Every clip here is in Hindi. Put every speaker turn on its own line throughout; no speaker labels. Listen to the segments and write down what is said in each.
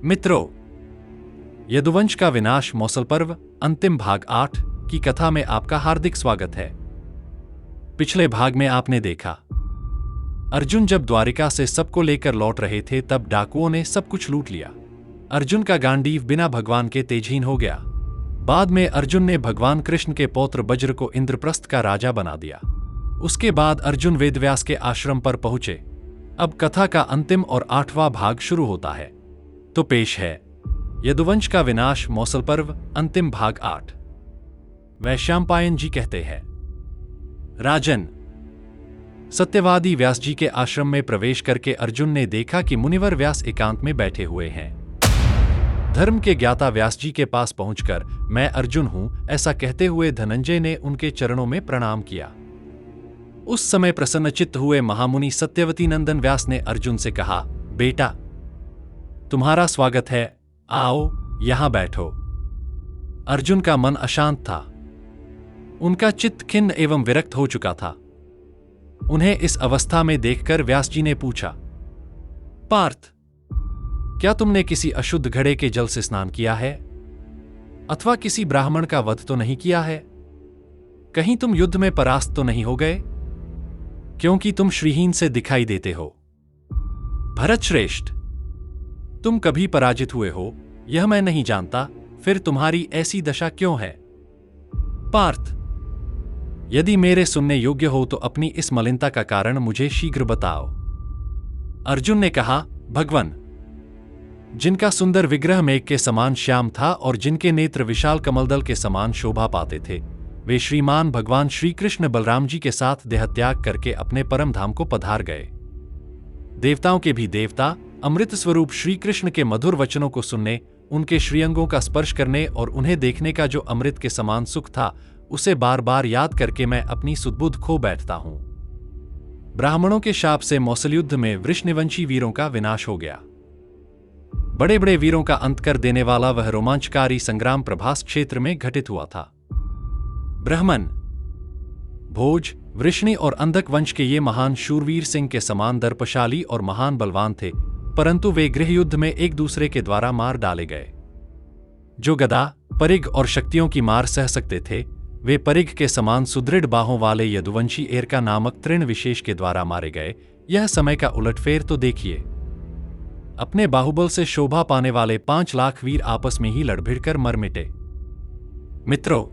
मित्रों, यदुवंश का विनाश मौसल पर्व अंतिम भाग 8 की कथा में आपका हार्दिक स्वागत है। पिछले भाग में आपने देखा, अर्जुन जब द्वारिका से सबको लेकर लौट रहे थे तब डाकुओं ने सब कुछ लूट लिया। अर्जुन का गांडीव बिना भगवान के तेजहीन हो गया। बाद में अर्जुन ने भगवान कृष्ण के पौत्र वज्र को इंद्रप्रस्थ का राजा बना दिया। उसके बाद अर्जुन वेदव्यास के आश्रम पर पहुंचे। अब कथा का अंतिम और 8वां भाग शुरू होता है। तो पेश है यदुवंश का विनाश मौसल पर्व अंतिम भाग 8। वैशंपायन जी कहते हैं, राजन, सत्यवादी व्यास जी के आश्रम में प्रवेश करके अर्जुन ने देखा कि मुनिवर व्यास एकांत में बैठे हुए हैं। धर्म के ज्ञाता व्यास जी के पास पहुंचकर मैं अर्जुन हूं ऐसा कहते हुए धनंजय ने उनके चरणों में प्रणाम किया। उस समय प्रसन्नचित्त हुए महामुनि सत्यवती नंदन व्यास ने अर्जुन से कहा, बेटा, तुम्हारा स्वागत है, आओ यहां बैठो। अर्जुन का मन अशांत था। उनका चित्त खिन्न एवं विरक्त हो चुका था। उन्हें इस अवस्था में देखकर व्यास जी ने पूछा, पार्थ, क्या तुमने किसी अशुद्ध घड़े के जल से स्नान किया है अथवा किसी ब्राह्मण का वध तो नहीं किया है? कहीं तुम युद्ध में परास्त तो नहीं हो गए, क्योंकि तुम श्रीहीन से दिखाई देते हो। भरत श्रेष्ठ, तुम कभी पराजित हुए हो यह मैं नहीं जानता, फिर तुम्हारी ऐसी दशा क्यों है? पार्थ, यदि मेरे सुनने योग्य हो तो अपनी इस मलिनता का कारण मुझे शीघ्र बताओ। अर्जुन ने कहा, भगवान, जिनका सुंदर विग्रह मेघ के समान श्याम था और जिनके नेत्र विशाल कमलदल के समान शोभा पाते थे, वे श्रीमान भगवान श्री कृष्ण बलराम जी के साथ देहत्याग करके अपने परम धाम को पधार गए। देवताओं के भी देवता अमृत स्वरूप श्री कृष्ण के मधुर वचनों को सुनने, उनके श्रीअंगों का स्पर्श करने और उन्हें देखने का जो अमृत के समान सुख था, उसे बार बार याद करके मैं अपनी सुधबुद्ध खो बैठता हूं। ब्राह्मणों के शाप से मौसल युद्ध में वृषनिवंशी वीरों का विनाश हो गया। बड़े बड़े वीरों का अंत कर देने वाला वह रोमांचकारी संग्राम प्रभास क्षेत्र में घटित हुआ था। ब्राह्मण, भोज, वृष्णि और अंधक वंश के ये महान शूरवीर सिंह के समान दर्पशाली और महान बलवान थे, परंतु वे गृह युद्ध में एक दूसरे के द्वारा मार डाले गए। जो गदा, परिघ और शक्तियों की मार सह सकते थे, वे परिघ के समान सुदृढ़ बाहों वाले यदुवंशी एरका नामक तृण विशेष के द्वारा मारे गए। यह समय का उलटफेर तो देखिए। अपने बाहुबल से शोभा पाने वाले 5 लाख वीर आपस में ही लड़भिड़कर मर मिटे। मित्रों,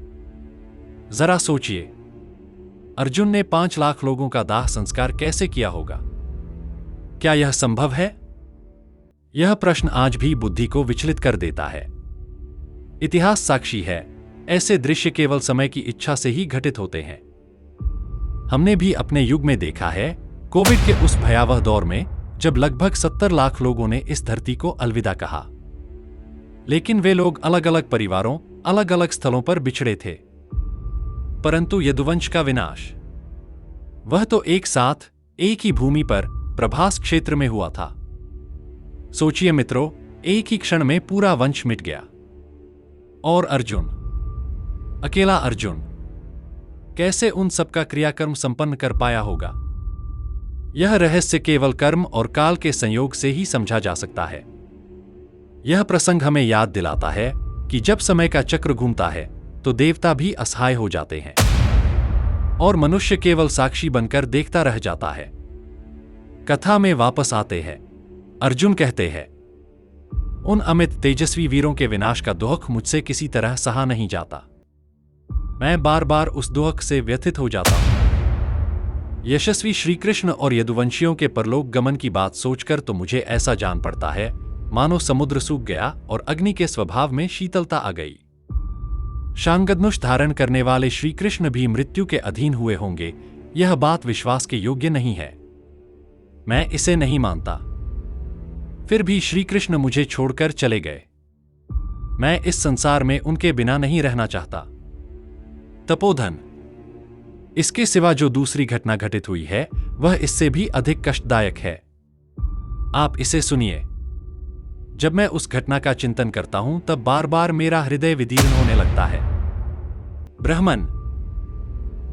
जरा सोचिए, अर्जुन ने 5 लाख लोगों का दाह संस्कार कैसे किया होगा? क्या यह संभव है? यह प्रश्न आज भी बुद्धि को विचलित कर देता है। इतिहास साक्षी है, ऐसे दृश्य केवल समय की इच्छा से ही घटित होते हैं। हमने भी अपने युग में देखा है, कोविड के उस भयावह दौर में जब लगभग 70 लाख लोगों ने इस धरती को अलविदा कहा। लेकिन वे लोग अलग अलग परिवारों, अलग अलग स्थलों पर बिछड़े थे। परंतु यदुवंश का विनाश, वह तो एक साथ एक ही भूमि पर प्रभास क्षेत्र में हुआ था। सोचिए मित्रों, एक ही क्षण में पूरा वंश मिट गया। और अर्जुन, अकेला अर्जुन, कैसे उन सबका क्रियाकर्म संपन्न कर पाया होगा? यह रहस्य केवल कर्म और काल के संयोग से ही समझा जा सकता है। यह प्रसंग हमें याद दिलाता है कि जब समय का चक्र घूमता है तो देवता भी असहाय हो जाते हैं और मनुष्य केवल साक्षी बनकर देखता रह जाता है। कथा में वापस आते हैं। अर्जुन कहते हैं, उन अमित तेजस्वी वीरों के विनाश का दुख मुझसे किसी तरह सहा नहीं जाता। मैं बार बार उस दुख से व्यथित हो जाता हूं। यशस्वी श्रीकृष्ण और यदुवंशियों के परलोक गमन की बात सोचकर तो मुझे ऐसा जान पड़ता है मानो समुद्र सूख गया और अग्नि के स्वभाव में शीतलता आ गई। शांगधनुष धारण करने वाले श्रीकृष्ण भी मृत्यु के अधीन हुए होंगे, यह बात विश्वास के योग्य नहीं है। मैं इसे नहीं मानता। फिर भी श्रीकृष्ण मुझे छोड़कर चले गए। मैं इस संसार में उनके बिना नहीं रहना चाहता। तपोधन, इसके सिवा जो दूसरी घटना घटित हुई है वह इससे भी अधिक कष्टदायक है। आप इसे सुनिए। जब मैं उस घटना का चिंतन करता हूं तब बार बार मेरा हृदय विदीर्ण होने लगता है। ब्राह्मण,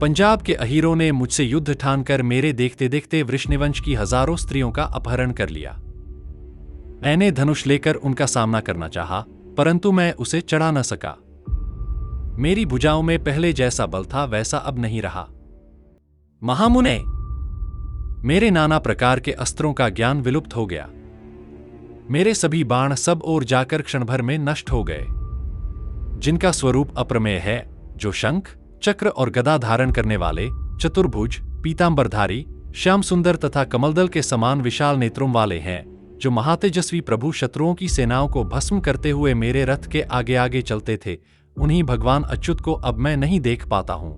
पंजाब के अहीरों ने मुझसे युद्ध ठानकर मेरे देखते देखते वृषनिवंश की हजारों स्त्रियों का अपहरण कर लिया। मैंने धनुष लेकर उनका सामना करना चाहा, परंतु मैं उसे चढ़ा न सका। मेरी भुजाओं में पहले जैसा बल था वैसा अब नहीं रहा। महामुने, मेरे नाना प्रकार के अस्त्रों का ज्ञान विलुप्त हो गया। मेरे सभी बाण सब ओर जाकर क्षणभर में नष्ट हो गए। जिनका स्वरूप अप्रमेय है, जो शंख, चक्र और गदा धारण करने वाले, चतुर्भुज, पीतांबरधारी, श्याम सुंदर तथा कमलदल के समान विशाल नेत्रों वाले हैं, जो महातेजस्वी प्रभु शत्रुओं की सेनाओं को भस्म करते हुए मेरे रथ के आगे आगे चलते थे, उन्हीं भगवान अच्युत को अब मैं नहीं देख पाता हूं।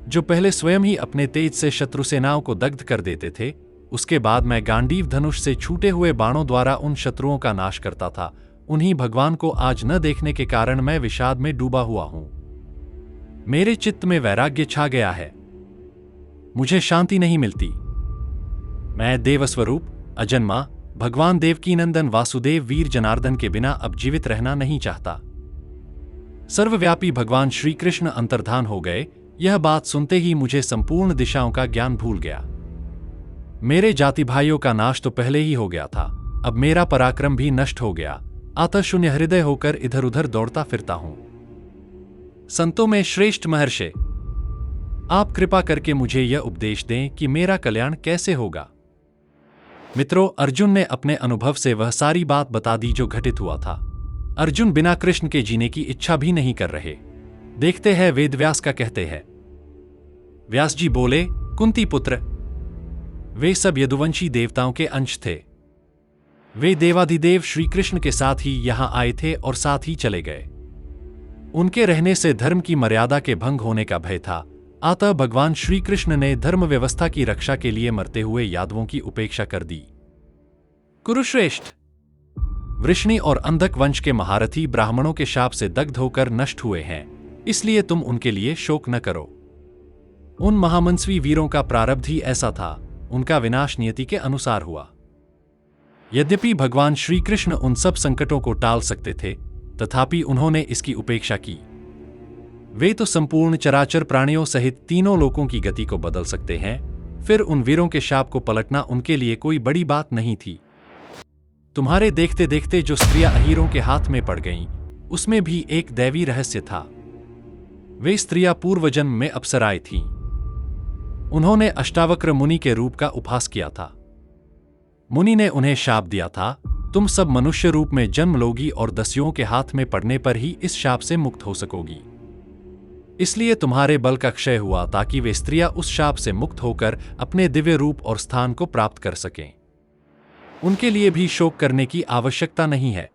जो पहले स्वयं ही अपने तेज से शत्रु सेनाओं को दग्ध कर देते थे, उसके बाद मैं गांडीव धनुष से छूटे हुए बाणों द्वारा उन शत्रुओं का नाश करता था, उन्हीं भगवान को आज न देखने के कारण मैं विषाद में डूबा हुआ हूं। मेरे चित्त में वैराग्य छा गया है, मुझे शांति नहीं मिलती। मैं देवस्वरूप, अजन्मा, भगवान देवकी नंदन वासुदेव वीर जनार्दन के बिना अब जीवित रहना नहीं चाहता। सर्वव्यापी भगवान श्री कृष्ण अंतर्धान हो गए, यह बात सुनते ही मुझे संपूर्ण दिशाओं का ज्ञान भूल गया। मेरे जाति भाइयों का नाश तो पहले ही हो गया था, अब मेरा पराक्रम भी नष्ट हो गया। अतः शून्य हृदय होकर इधर उधर दौड़ता फिरता हूं। संतों में श्रेष्ठ महर्षि, आप कृपा करके मुझे यह उपदेश दें कि मेरा कल्याण कैसे होगा। मित्रों, अर्जुन ने अपने अनुभव से वह सारी बात बता दी जो घटित हुआ था। अर्जुन बिना कृष्ण के जीने की इच्छा भी नहीं कर रहे। देखते हैं वेदव्यास का कहते हैं। व्यास जी बोले, कुंती पुत्र, वे सब यदुवंशी देवताओं के अंश थे। वे देवाधिदेव श्री कृष्ण के साथ ही यहां आए थे और साथ ही चले गए। उनके रहने से धर्म की मर्यादा के भंग होने का भय था, अतः भगवान श्री कृष्ण ने धर्म व्यवस्था की रक्षा के लिए मरते हुए यादवों की उपेक्षा कर दी। कुरुश्रेष्ठ, वृष्णि और अंधक वंश के महारथी ब्राह्मणों के शाप से दग्ध होकर नष्ट हुए हैं, इसलिए तुम उनके लिए शोक न करो। उन महामनस्वी वीरों का प्रारब्ध ही ऐसा था, उनका विनाश नियति के अनुसार हुआ। यद्यपि भगवान श्री कृष्ण उन सब संकटों को टाल सकते थे, तथापि उन्होंने इसकी उपेक्षा की। वे तो संपूर्ण चराचर प्राणियों सहित तीनों लोकों की गति को बदल सकते हैं, फिर उन वीरों के शाप को पलटना उनके लिए कोई बड़ी बात नहीं थी। तुम्हारे देखते देखते जो स्त्रियां अहीरों के हाथ में पड़ गईं, उसमें भी एक दैवी रहस्य था। वे स्त्रियां पूर्वजन्म में अप्सराएं थीं। उन्होंने अष्टावक्र मुनि के रूप का उपहास किया था। मुनि ने उन्हें शाप दिया था, तुम सब मनुष्य रूप में जन्म लोगी और दस्युओं के हाथ में पड़ने पर ही इस शाप से मुक्त हो सकोगी। इसलिए तुम्हारे बल का क्षय हुआ ताकि वे स्त्रियां उस शाप से मुक्त होकर अपने दिव्य रूप और स्थान को प्राप्त कर सकें। उनके लिए भी शोक करने की आवश्यकता नहीं है।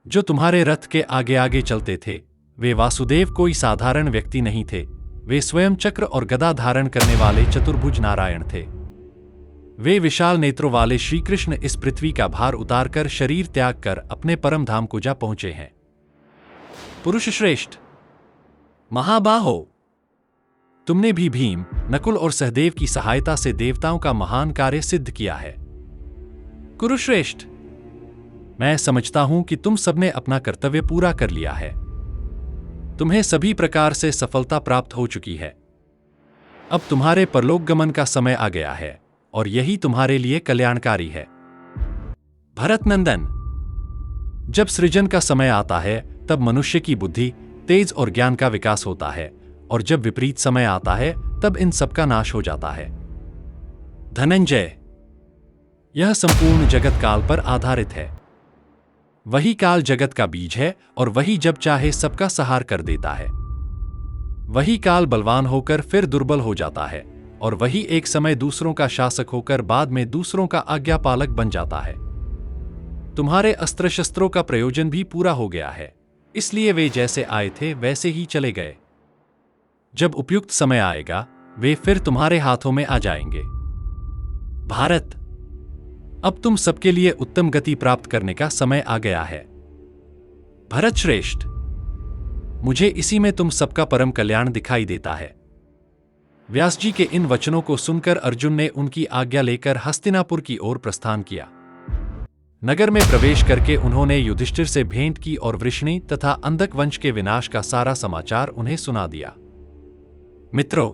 जो तुम्हारे रथ के आगे आगे चलते थे, वे वासुदेव कोई साधारण व्यक्ति नहीं थे, वे स्वयं चक्र और गदा धारण करने वाले चतुर्भुज नारायण थे। वे विशाल नेत्रों वाले श्री कृष्ण इस पृथ्वी का भार उतारकर शरीर त्याग कर अपने परम धाम को जा पहुंचे हैं। पुरुष श्रेष्ठ, महाबाहो, तुमने भी भीम, नकुल और सहदेव की सहायता से देवताओं का महान कार्य सिद्ध किया है। कुरुश्रेष्ठ, मैं समझता हूं कि तुम सबने अपना कर्तव्य पूरा कर लिया है। तुम्हें सभी प्रकार से सफलता प्राप्त हो चुकी है। अब तुम्हारे परलोक गमन का समय आ गया है और यही तुम्हारे लिए कल्याणकारी है। भरत नंदन, जब सृजन का समय आता है तब मनुष्य की बुद्धि, तेज और ज्ञान का विकास होता है, और जब विपरीत समय आता है तब इन सबका नाश हो जाता है। धनंजय, यह संपूर्ण जगत काल पर आधारित है। वही काल जगत का बीज है और वही जब चाहे सबका संहार कर देता है। वही काल बलवान होकर फिर दुर्बल हो जाता है और वही एक समय दूसरों का शासक होकर बाद में दूसरों का आज्ञापालक बन जाता है। तुम्हारे अस्त्र शस्त्रों का प्रयोजन भी पूरा हो गया है, इसलिए वे जैसे आए थे वैसे ही चले गए। जब उपयुक्त समय आएगा वे फिर तुम्हारे हाथों में आ जाएंगे। भारत, अब तुम सबके लिए उत्तम गति प्राप्त करने का समय आ गया है। भरत श्रेष्ठ, मुझे इसी में तुम सबका परम कल्याण दिखाई देता है। व्यास जी के इन वचनों को सुनकर अर्जुन ने उनकी आज्ञा लेकर हस्तिनापुर की ओर प्रस्थान किया। नगर में प्रवेश करके उन्होंने युधिष्ठिर से भेंट की और वृष्णि तथा अंधक वंश के विनाश का सारा समाचार उन्हें सुना दिया। मित्रों,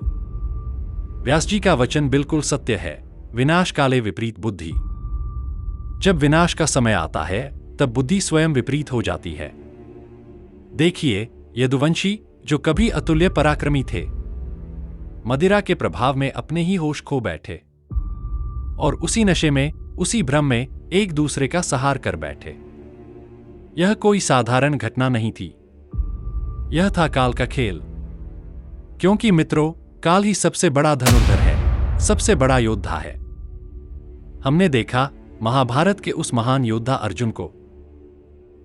व्यास जी का वचन बिल्कुल सत्य है। विनाश काले विपरीत बुद्धि। जब विनाश का समय आता है तब बुद्धि स्वयं विपरीत हो जाती है। देखिए, यदुवंशी जो कभी अतुल्य पराक्रमी थे, मदिरा के प्रभाव में अपने ही होश खो बैठे और उसी नशे में, उसी भ्रम में एक दूसरे का सहार कर बैठे। यह कोई साधारण घटना नहीं थी, यह था काल का खेल। क्योंकि मित्रों, काल ही सबसे बड़ा धनुर्धर है, सबसे बड़ा योद्धा है। हमने देखा महाभारत के उस महान योद्धा अर्जुन को,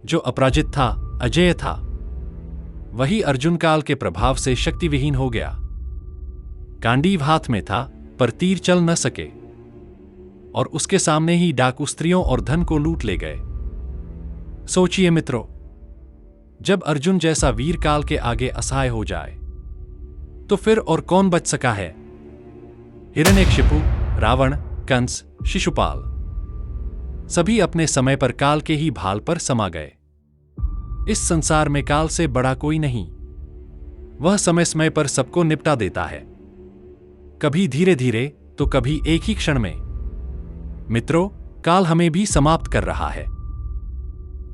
जो अपराजित था, अजेय था। वही अर्जुन काल के प्रभाव से शक्तिविहीन हो गया। गांडीव हाथ में था पर तीर चल न सके और उसके सामने ही डाकू स्त्रियों और धन को लूट ले गए। सोचिए मित्रों, जब अर्जुन जैसा वीर काल के आगे असहाय हो जाए तो फिर और कौन बच सका है? हिरण्यकशिपु, रावण, कंस, शिशुपाल सभी अपने समय पर काल के ही भाल पर समा गए। इस संसार में काल से बड़ा कोई नहीं। वह समय समय पर सबको निपटा देता है, कभी धीरे धीरे तो कभी एक ही क्षण में। मित्रों, काल हमें भी समाप्त कर रहा है,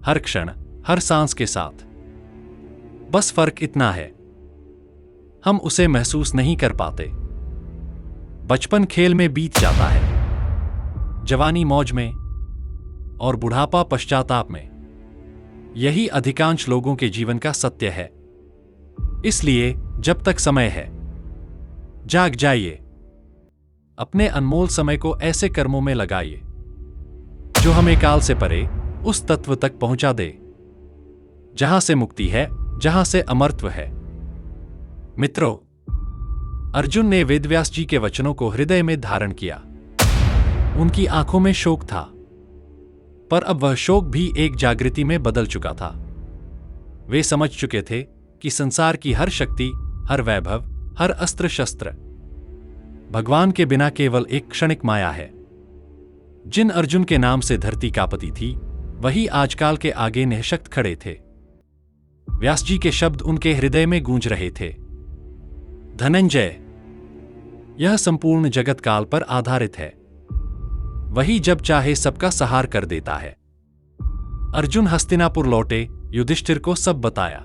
हर क्षण, हर सांस के साथ। बस फर्क इतना है, हम उसे महसूस नहीं कर पाते। बचपन खेल में बीत जाता है, जवानी मौज में और बुढ़ापा पश्चाताप में। यही अधिकांश लोगों के जीवन का सत्य है। इसलिए जब तक समय है, जाग जाइए। अपने अनमोल समय को ऐसे कर्मों में लगाइए जो हमें काल से परे उस तत्व तक पहुंचा दे जहां से मुक्ति है, जहां से अमरत्व है। मित्रों, अर्जुन ने वेदव्यास जी के वचनों को हृदय में धारण किया। उनकी आंखों में शोक था, पर अब वह शोक भी एक जागृति में बदल चुका था। वे समझ चुके थे कि संसार की हर शक्ति, हर वैभव, हर अस्त्र शस्त्र भगवान के बिना केवल एक क्षणिक माया है। जिन अर्जुन के नाम से धरती कांपती थी, वही आजकाल के आगे निःशक्त खड़े थे। व्यास जी के शब्द उनके हृदय में गूंज रहे थे। धनंजय, यह संपूर्ण जगत काल पर आधारित है। वही जब चाहे सबका सहार कर देता है। अर्जुन हस्तिनापुर लौटे, युधिष्ठिर को सब बताया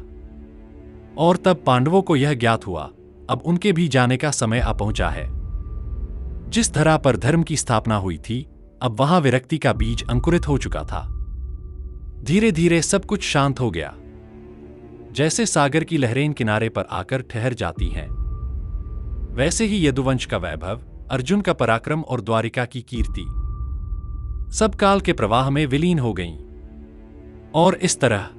और तब पांडवों को यह ज्ञात हुआ, अब उनके भी जाने का समय आ पहुंचा है। जिस धरा पर धर्म की स्थापना हुई थी, अब वहां विरक्ति का बीज अंकुरित हो चुका था। धीरे धीरे सब कुछ शांत हो गया, जैसे सागर की लहरें किनारे पर आकर ठहर जाती हैं। वैसे ही यदुवंश का वैभव, अर्जुन का पराक्रम और द्वारिका की कीर्ति सब काल के प्रवाह में विलीन हो गईं। और इस तरह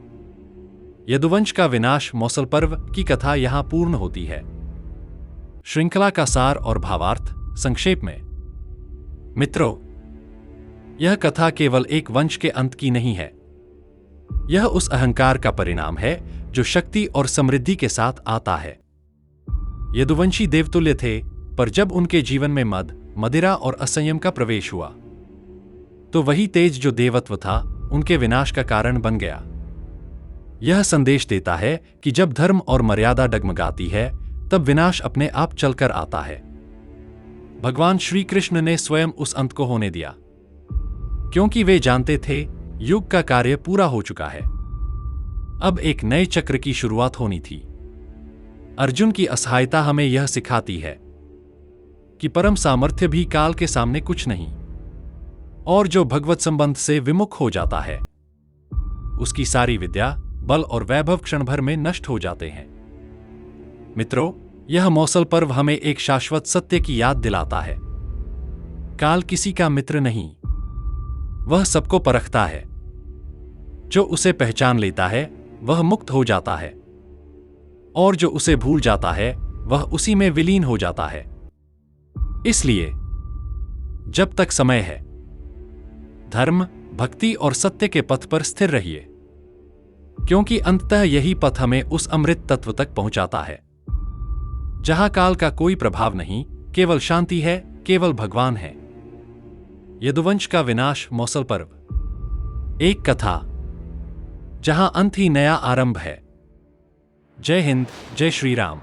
यदुवंश का विनाश मौसल पर्व की कथा यहां पूर्ण होती है। श्रृंखला का सार और भावार्थ संक्षेप में। मित्रों, यह कथा केवल एक वंश के अंत की नहीं है। यह उस अहंकार का परिणाम है जो शक्ति और समृद्धि के साथ आता है। यदुवंशी देवतुल्य थे, पर जब उनके जीवन में मद, मदिरा और असंयम का प्रवेश हुआ, तो वही तेज जो देवत्व था, उनके विनाश का कारण बन गया। यह संदेश देता है कि जब धर्म और मर्यादा डगमगाती है, तब विनाश अपने आप चलकर आता है। भगवान श्री कृष्ण ने स्वयं उस अंत को होने दिया, क्योंकि वे जानते थे युग का कार्य पूरा हो चुका है। अब एक नए चक्र की शुरुआत होनी थी। अर्जुन की असहायता हमें यह सिखाती है कि परम सामर्थ्य भी काल के सामने कुछ नहीं, और जो भगवत संबंध से विमुख हो जाता है, उसकी सारी विद्या, बल और वैभव क्षण भर में नष्ट हो जाते हैं। मित्रों, यह मौसल पर्व हमें एक शाश्वत सत्य की याद दिलाता है। काल किसी का मित्र नहीं, वह सबको परखता है। जो उसे पहचान लेता है वह मुक्त हो जाता है, और जो उसे भूल जाता है वह उसी में विलीन हो जाता है। इसलिए जब तक समय है, धर्म, भक्ति और सत्य के पथ पर स्थिर रहिए, क्योंकि अंततः यही पथ हमें उस अमृत तत्व तक पहुंचाता है, जहां काल का कोई प्रभाव नहीं, केवल शांति है, केवल भगवान है। यदुवंश का विनाश मौसल पर्व, एक कथा जहां अंत ही नया आरंभ है। जय हिंद, जय श्री राम।